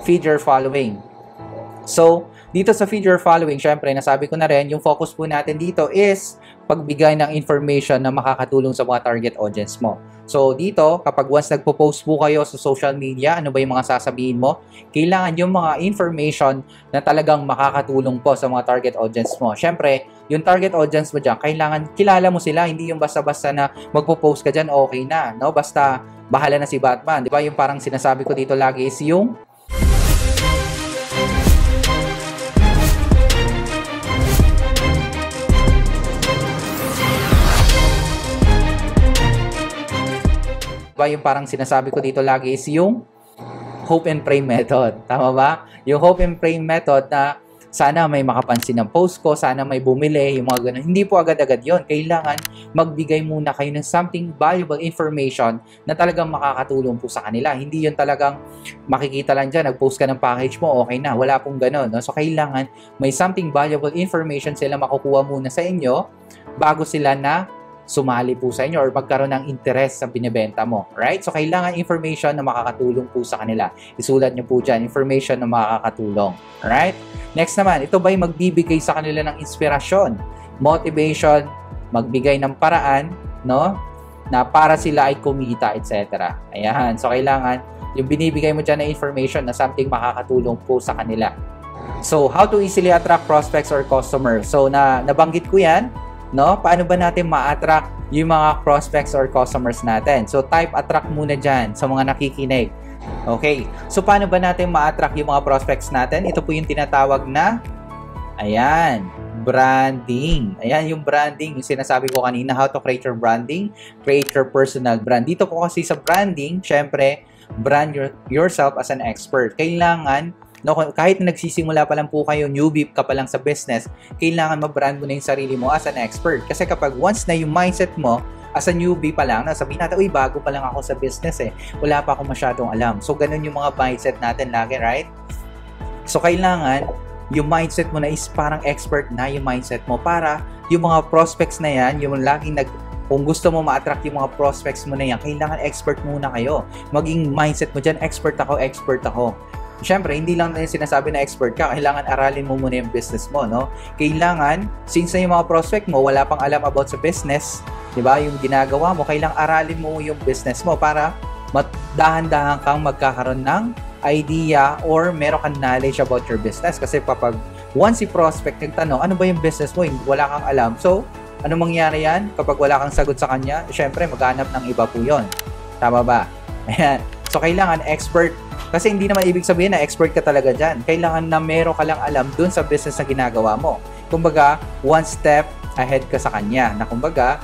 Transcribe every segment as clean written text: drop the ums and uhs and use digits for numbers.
feed your following. So, dito sa feed your following, syempre, nasabi ko na rin, yung focus po natin dito is pagbigay ng information na makakatulong sa mga target audience mo. So, dito, kapag once nagpo-post po kayo sa social media, ano ba yung mga sasabihin mo? Kailangan yung mga information na talagang makakatulong po sa mga target audience mo. Syempre, yung target audience mo dyan, kailangan kilala mo sila, hindi yung basta-basta na magpo-post ka dyan, okay na, no? Basta, bahala na si Batman. Di ba? Yung parang sinasabi ko dito lagi is yung hope and pray method. Tama ba? Yung hope and pray method na sana may makapansin ng post ko, sana may bumili, yung mga ganun. Hindi po agad-agad yon. Kailangan magbigay muna kayo ng something valuable information na talagang makakatulong po sa kanila. Hindi yun talagang makikita lang dyan, nag-post ka ng package mo, okay na. Wala pong ganun. No? So, kailangan may something valuable information sila makukuha muna sa inyo bago sila na sumali po sa inyo or magkaroon ng interest sa binibenta mo. Right? So, kailangan information na makakatulong po sa kanila. Isulat nyo po dyan, information na makakatulong. Right? Next naman, ito ba'y magbibigay sa kanila ng inspirasyon, motivation, magbigay ng paraan, no? Na para sila ay kumita, etc. Ayan. So, kailangan yung binibigay mo dyan na information na something makakatulong po sa kanila. So, how to easily attract prospects or customers? So, nabanggit ko yan. No? Paano ba natin ma-attract yung mga prospects or customers natin? So, type attract muna dyan sa mga nakikinig. Okay. So, paano ba natin ma-attract yung mga prospects natin? Ito po yung tinatawag na, ayan, branding. Ayan yung branding. Yung sinasabi ko kanina, how to create your branding, create your personal brand. Dito po kasi sa branding, syempre, brand yourself as an expert. Kailangan, no, kahit na nagsisimula pa lang po kayo, newbie ka pa lang sa business, kailangan ma-brand mo na yung sarili mo as an expert. Kasi kapag once na yung mindset mo, as a newbie pa lang, sabihin natin, uy, bago pa lang ako sa business wala pa ako masyadong alam. So, ganun yung mga mindset natin lagi, right? So, kailangan, yung mindset mo na is parang expert na yung mindset mo para yung mga prospects na yan, yung laging kung gusto mo ma-attract yung mga prospects mo na yan, kailangan expert muna kayo. Maging mindset mo dyan, expert ako, expert ako. Siyempre, hindi lang na yung sinasabi na expert ka, kailangan aralin mo muna yung business mo, no? Kailangan, since na yung mga prospect mo, wala pang alam about sa business, di ba? Yung ginagawa mo, kailangan aralin mo yung business mo para dahan-dahan kang magkakaroon ng idea or meron kang knowledge about your business. Kasi kapag once si prospect nagtanong, ano ba yung business mo? Wala kang alam. So, ano mangyari yan? Kapag wala kang sagot sa kanya, siyempre, maghanap ng iba po yun. Tama ba? Ayan. So, kailangan expert. Kasi hindi naman ibig sabihin na expert ka talaga dyan. Kailangan na meron ka lang alam dun sa business na ginagawa mo. Kumbaga, one step ahead ka sa kanya. Na kumbaga,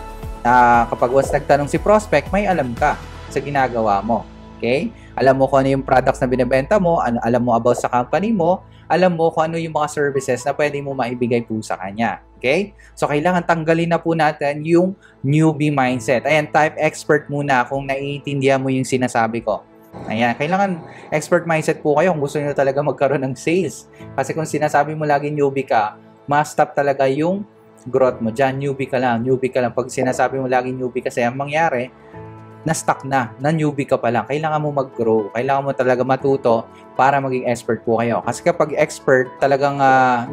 kapag once nagtanong si prospect, may alam ka sa ginagawa mo. Okay? Alam mo kung ano yung products na binibenta mo, alam mo about sa company mo, alam mo kung ano yung mga services na pwede mo maibigay po sa kanya. Okay? So, kailangan tanggalin na po natin yung newbie mindset. Ayan, type expert muna kung naiintindihan mo yung sinasabi ko. Ayan, kailangan expert mindset po kayo kung gusto niyo talaga magkaroon ng sales. Kasi kung sinasabi mo lagi newbie ka, ma-stop talaga yung growth mo dyan. Newbie ka lang. Pag sinasabi mo lagi newbie kasi, ang mangyari, na-stuck na newbie ka pa lang. Kailangan mo mag-grow. Kailangan mo talaga matuto para maging expert po kayo. Kasi kapag expert, talagang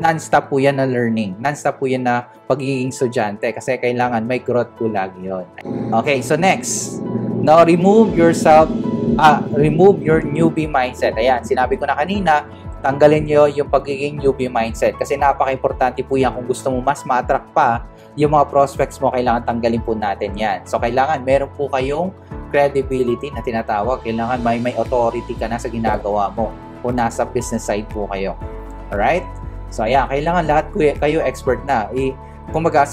non-stop po yan na learning. Non-stop po yan na pagiging estudyante. Kasi kailangan may growth po lagi yun. Okay, so next. Now, remove your newbie mindset. Ayan, sinabi ko na kanina, tanggalin nyo yung pagiging newbie mindset. Kasi napaka-importante po yan. Kung gusto mo mas ma-attract pa yung mga prospects mo, kailangan tanggalin po natin yan. So, kailangan meron po kayong credibility na tinatawag. Kailangan may authority ka na sa ginagawa mo kung nasa business side po kayo. Alright? So, ayan, kailangan lahat kayo expert na. Kumbaga,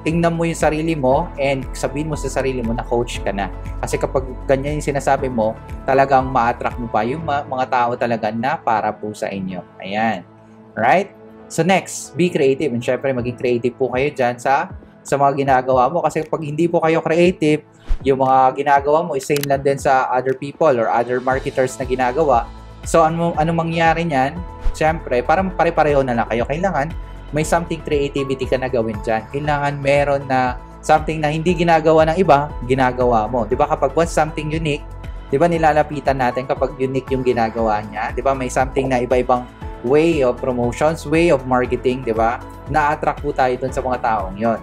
tingnan mo yung sarili mo and sabihin mo sa sarili mo na coach ka na. Kasi kapag ganyan yung sinasabi mo, talagang ma-attract mo pa yung mga tao talaga na para po sa inyo. Ayan. Right? So next, be creative. And syempre, maging creative po kayo dyan sa mga ginagawa mo. Kasi pag hindi po kayo creative, yung mga ginagawa mo is same lang din sa other people or other marketers na ginagawa. So, ano mangyari niyan? Syempre, parang pare-pareho na lang kayo. Kailangan may something creativity ka na gawin dyan. Kailangan meron na something na hindi ginagawa ng iba, ginagawa mo. Diba kapag once something unique, Di ba nilalapitan natin kapag unique yung ginagawa niya? Di ba may something na iba-ibang way of promotions, way of marketing, di ba? Na-attract po tayo dun sa mga taong yon.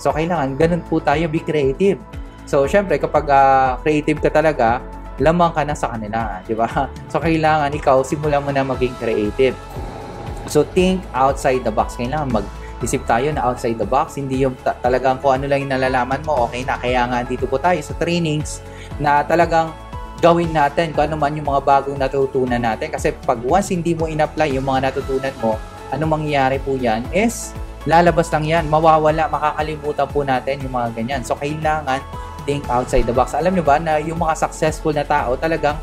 So, kailangan ganun po tayo, be creative. So, syempre, kapag creative ka talaga, lamang ka na sa kanila, di ba? So, kailangan ikaw, simulan mo na maging creative. So, think outside the box. Kailangan mag-isip tayo na outside the box. Hindi yung talagang kung ano lang yung nalalaman mo, okay na. Kaya nga, dito po tayo sa trainings na talagang gawin natin kung ano man yung mga bagong natutunan natin. Kasi pag once hindi mo in-apply yung mga natutunan mo, ano mangyayari po yan is lalabas lang yan, mawawala, makakalimutan po natin yung mga ganyan. So, kailangan think outside the box. Alam nyo ba na yung mga successful na tao talagang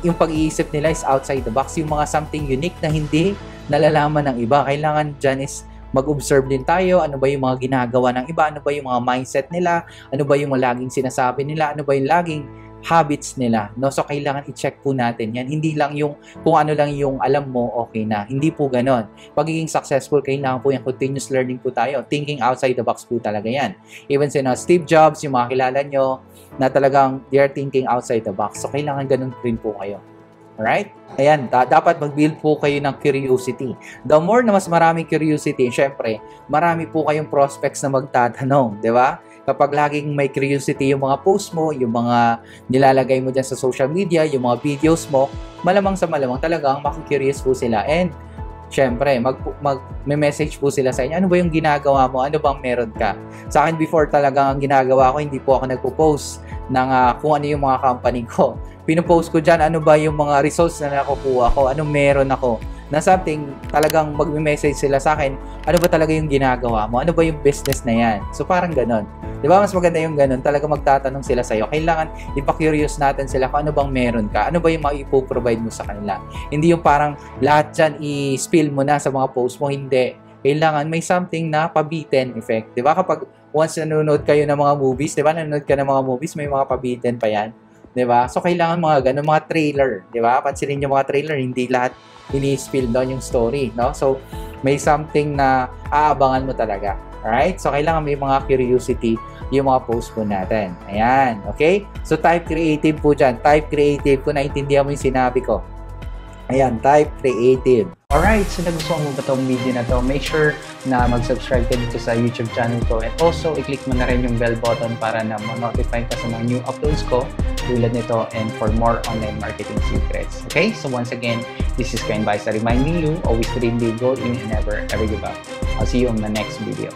yung pag-iisip nila is outside the box. Yung mga something unique na hindi nalalaman ng iba. Kailangan dyan is mag-observe din tayo, ano ba yung mga ginagawa ng iba, ano ba yung mga mindset nila, ano ba yung laging sinasabi nila, ano ba yung laging habits nila, no? So, kailangan i-check po natin yan. Hindi lang yung, kung ano lang yung alam mo, okay na. Hindi po ganon. Pagiging successful, kailangan po yung continuous learning po tayo. Thinking outside the box po talaga yan. Even si Steve Jobs, yung mga kilala nyo, na talagang they're thinking outside the box. So, kailangan ganon rin po kayo. Alright? Ayan, dapat mag-build po kayo ng curiosity. The more na mas maraming curiosity, syempre, marami po kayong prospects na magtatanong, di ba? Kapag laging may curiosity yung mga post mo, yung mga nilalagay mo dyan sa social media, yung mga videos mo, malamang sa malamang talagang makikurious po sila. And, syempre, may message po sila sa inyo. Ano ba yung ginagawa mo? Ano bang meron ka? Sa akin before talagang ang ginagawa ko, hindi po ako nagpo-post ng kung ano yung mga company ko. Pinopost ko dyan, ano ba yung mga results na nakukuha ko, anong meron ako, na something, talagang magme-message sila sa akin, ano ba talaga yung ginagawa mo, ano ba yung business na yan. So, parang ganon. Di ba, mas maganda yung ganon, talaga magtatanong sila sa'yo. Kailangan ipa-curious natin sila kung ano bang meron ka, ano ba yung maipoprovide mo sa kanila. Hindi yung parang lahat dyan i-spill mo na sa mga post mo, hindi. Kailangan may something na pabitin effect. Di ba, kapag once nanonood kayo ng mga movies, di ba, nanonood ka ng mga movies, may mga pabitin pa yan. Diba? So, kailangan mga ganun, mga trailer. Diba? Pansinin yung mga trailer, hindi lahat ini-spill doon yung story. No? So, may something na aabangan mo talaga. Alright? So, kailangan may mga curiosity yung mga post po natin. Ayan. Okay? So, type creative po dyan. Type creative kung naintindihan mo yung sinabi ko. Ayan, type creative. Alright, so nagustuhan mo ba itong video na to? Make sure na mag-subscribe ka dito sa YouTube channel ko and also i-click mo na rin yung bell button para na ma-notify ka sa mga new uploads ko tulad nito and for more online marketing secrets. Okay, so once again, this is Ken Baisa reminding you, always dream big, go in and never ever give up. I'll see you on the next video.